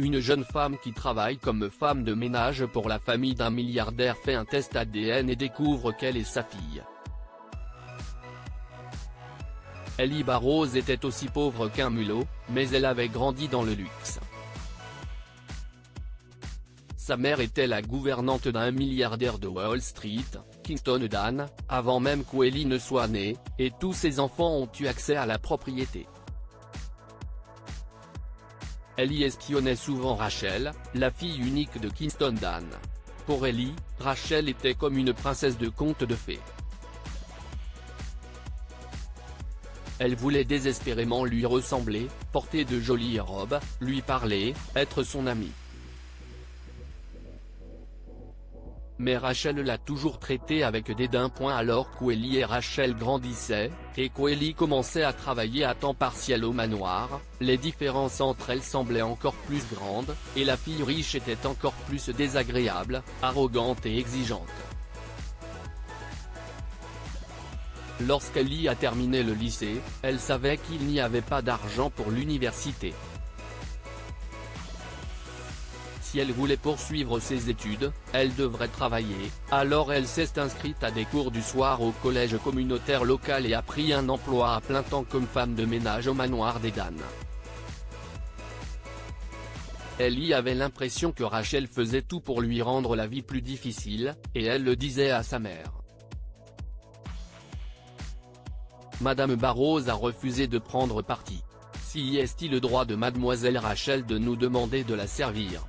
Une jeune femme qui travaille comme femme de ménage pour la famille d'un milliardaire fait un test ADN et découvre qu'elle est sa fille. Ellie Barrows était aussi pauvre qu'un mulot, mais elle avait grandi dans le luxe. Sa mère était la gouvernante d'un milliardaire de Wall Street, Kingston Dunn, avant même qu'Ellie ne soit née, et tous ses enfants ont eu accès à la propriété. Ellie espionnait souvent Rachel, la fille unique de Kingston Dunn. Pour Ellie, Rachel était comme une princesse de conte de fées. Elle voulait désespérément lui ressembler, porter de jolies robes, lui parler, être son amie. Mais Rachel l'a toujours traitée avec dédain. Alors qu'Ellie et Rachel grandissaient, et qu'Ellie commençait à travailler à temps partiel au manoir, les différences entre elles semblaient encore plus grandes, et la fille riche était encore plus désagréable, arrogante et exigeante. Lorsqu'Ellie a terminé le lycée, elle savait qu'il n'y avait pas d'argent pour l'université. Si elle voulait poursuivre ses études, elle devrait travailler, alors elle s'est inscrite à des cours du soir au collège communautaire local et a pris un emploi à plein temps comme femme de ménage au manoir des Dunn. Ellie avait l'impression que Rachel faisait tout pour lui rendre la vie plus difficile, et elle le disait à sa mère. Madame Barrows a refusé de prendre parti. Si est-il le droit de mademoiselle Rachel de nous demander de la servir?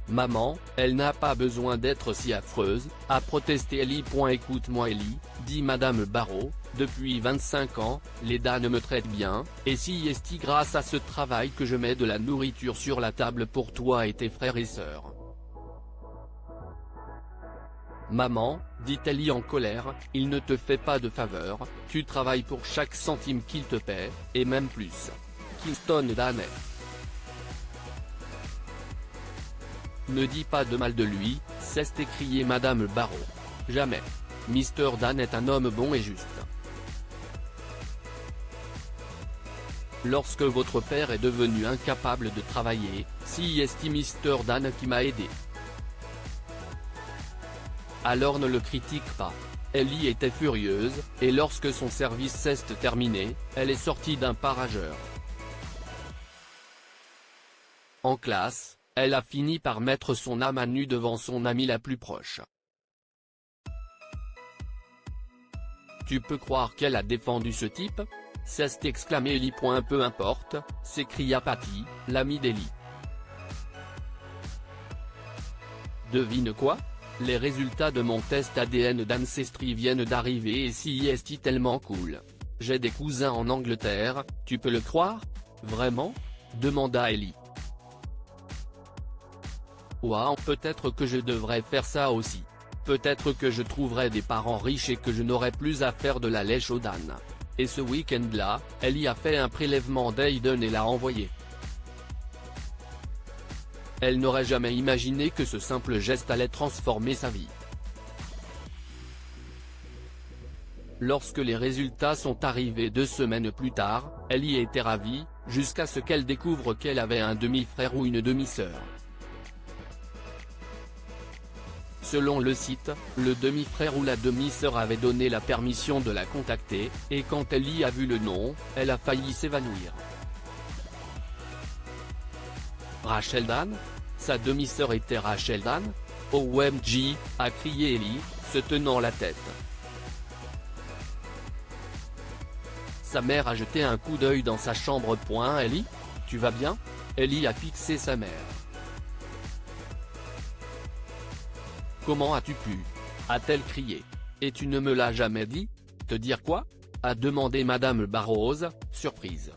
Maman, elle n'a pas besoin d'être si affreuse, a protesté Ellie. Écoute-moi Ellie, dit Madame Barrows, depuis 25 ans, les Dunn me traitent bien, et si est grâce à ce travail que je mets de la nourriture sur la table pour toi et tes frères et sœurs. Maman, dit Ellie en colère, il ne te fait pas de faveur, tu travailles pour chaque centime qu'il te paie, et même plus. Kingston Dunn. Ne dis pas de mal de lui, s'est écrié Madame Barrows. Jamais. Mr. Dunn est un homme bon et juste. Lorsque votre père est devenu incapable de travailler, si est Mr. Dunn qui m'a aidé. Alors ne le critique pas. Ellie était furieuse, et lorsque son service s'est terminé, elle est sortie d'un pas rageur. En classe, elle a fini par mettre son âme à nu devant son amie la plus proche. Tu peux croire qu'elle a défendu ce type? S'est exclamé Ellie. Peu importe, s'écria Patty, l'amie d'Ellie. Devine quoi? Les résultats de mon test ADN d'ancestry viennent d'arriver et si est tellement cool. J'ai des cousins en Angleterre, tu peux le croire? Vraiment? Demanda Ellie. Waouh, peut-être que je devrais faire ça aussi. Peut-être que je trouverai des parents riches et que je n'aurai plus à faire de la lèche aux Dunn. Et ce week-end-là, Ellie a fait un prélèvement d'Aiden et l'a envoyé. Elle n'aurait jamais imaginé que ce simple geste allait transformer sa vie. Lorsque les résultats sont arrivés 2 semaines plus tard, Ellie était ravie, jusqu'à ce qu'elle découvre qu'elle avait un demi-frère ou une demi-sœur. Selon le site, le demi-frère ou la demi-sœur avait donné la permission de la contacter, et quand Ellie a vu le nom, elle a failli s'évanouir. Rachel Dunn? Sa demi-sœur était Rachel Dunn? OMG, a crié Ellie, se tenant la tête. Sa mère a jeté un coup d'œil dans sa chambre. Ellie? Tu vas bien? Ellie a fixé sa mère. Comment as-tu pu? A-t-elle crié. Et tu ne me l'as jamais dit? Te dire quoi? A demandé Madame Barrows, surprise.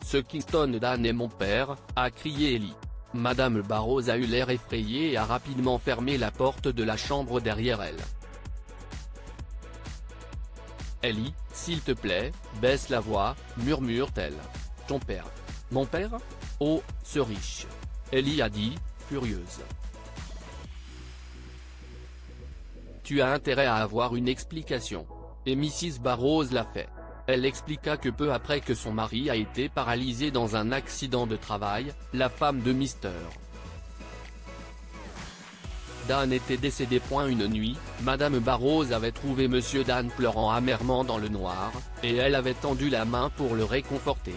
Ce Kingston Dunn est mon père, a crié Ellie. Madame Barrows a eu l'air effrayée et a rapidement fermé la porte de la chambre derrière elle. Ellie, s'il te plaît, baisse la voix, murmure-t-elle. Ton père? Mon père? Oh, ce riche. Ellie a dit, furieuse. Tu as intérêt à avoir une explication. Et Mrs. Barrows l'a fait. Elle expliqua que peu après que son mari a été paralysé dans un accident de travail, la femme de Mr. Dan était décédée. Une nuit, Madame Barrows avait trouvé Monsieur Dan pleurant amèrement dans le noir, et elle avait tendu la main pour le réconforter.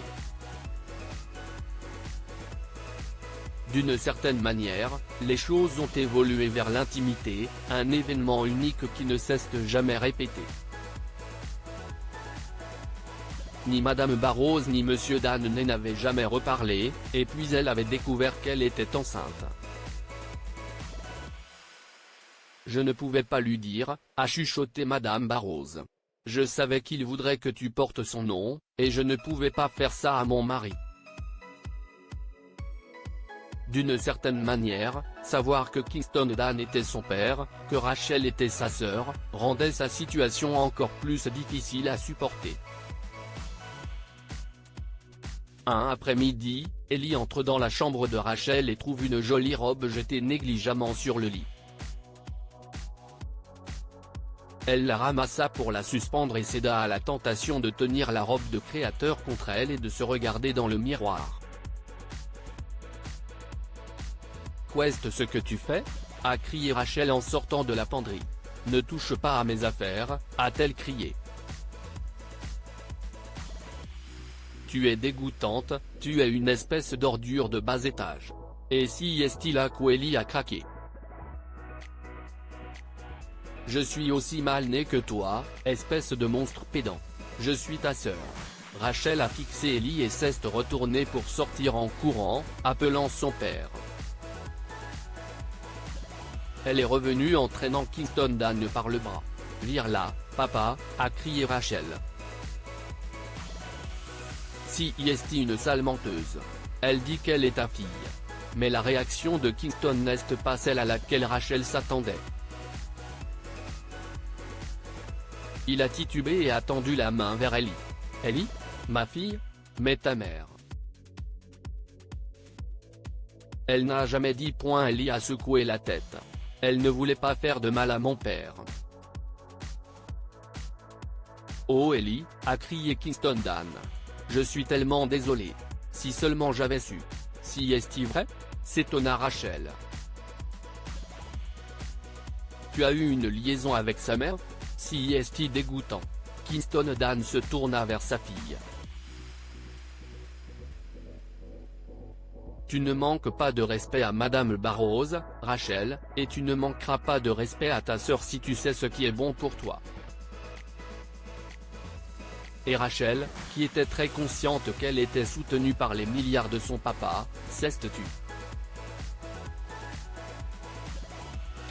D'une certaine manière, les choses ont évolué vers l'intimité, un événement unique qui ne cesse de jamais répéter. Ni Madame Barrows ni Monsieur Dan n'avaient jamais reparlé, et puis elle avait découvert qu'elle était enceinte. Je ne pouvais pas lui dire, a chuchoté Madame Barrows. Je savais qu'il voudrait que tu portes son nom, et je ne pouvais pas faire ça à mon mari. D'une certaine manière, savoir que Kingston Dan était son père, que Rachel était sa sœur, rendait sa situation encore plus difficile à supporter. Un après-midi, Ellie entre dans la chambre de Rachel et trouve une jolie robe jetée négligemment sur le lit. Elle la ramassa pour la suspendre et céda à la tentation de tenir la robe de créateur contre elle et de se regarder dans le miroir. « Qu'est-ce ce que tu fais ?» a crié Rachel en sortant de la penderie. « Ne touche pas à mes affaires », a-t-elle crié. « Tu es dégoûtante, tu es une espèce d'ordure de bas étage. » Et si est-il là qu'Ellie a craqué. « Je suis aussi mal né que toi, espèce de monstre pédant. Je suis ta sœur. » Rachel a fixé Ellie et s'est retournée pour sortir en courant, appelant son père. Elle est revenue en traînant Kingston Dan par le bras. « Vire-la, papa », a crié Rachel. Si est une sale menteuse. Elle dit qu'elle est ta fille. Mais la réaction de Kingston n'est pas celle à laquelle Rachel s'attendait. Il a titubé et a tendu la main vers Ellie. « Ellie, ma fille ? Mais ta mère. » Elle n'a jamais dit. Ellie a secoué la tête. Elle ne voulait pas faire de mal à mon père. « Oh Ellie », a crié Kingston Dan. « Je suis tellement désolé. Si seulement j'avais su. » Si est-il vrai ? S'étonna Rachel. « Tu as eu une liaison avec sa mère ? Si est-il dégoûtant. » Kingston Dan se tourna vers sa fille. « Tu ne manques pas de respect à Madame Barrows, Rachel, et tu ne manqueras pas de respect à ta sœur si tu sais ce qui est bon pour toi. » Et Rachel, qui était très consciente qu'elle était soutenue par les milliards de son papa, s'est tue.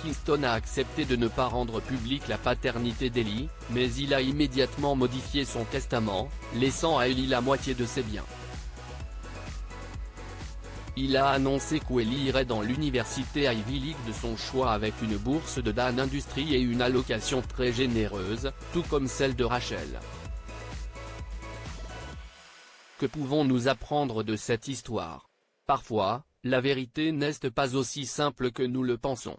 Kingston a accepté de ne pas rendre publique la paternité d'Ellie, mais il a immédiatement modifié son testament, laissant à Ellie la moitié de ses biens. Il a annoncé qu'Ellie irait dans l'université Ivy League de son choix avec une bourse de Dan Industries et une allocation très généreuse, tout comme celle de Rachel. Que pouvons-nous apprendre de cette histoire ? Parfois, la vérité n'est pas aussi simple que nous le pensons.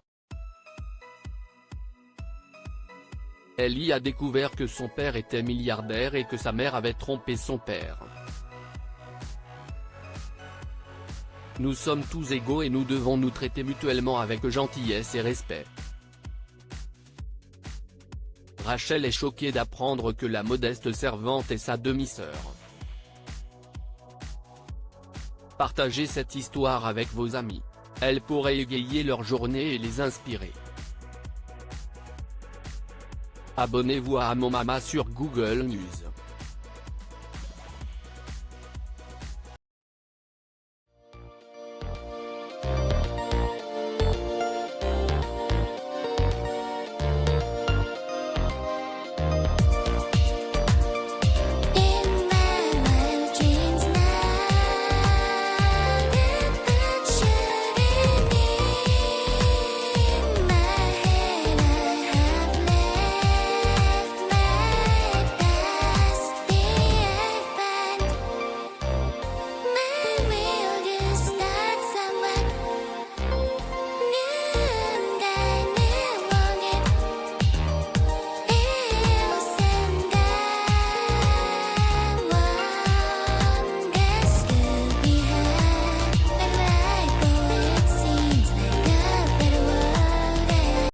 Ellie a découvert que son père était milliardaire et que sa mère avait trompé son père. Nous sommes tous égaux et nous devons nous traiter mutuellement avec gentillesse et respect. Rachel est choquée d'apprendre que la modeste servante est sa demi-sœur. Partagez cette histoire avec vos amis. Elle pourrait égayer leur journée et les inspirer. Abonnez-vous à Mon Mama sur Google News.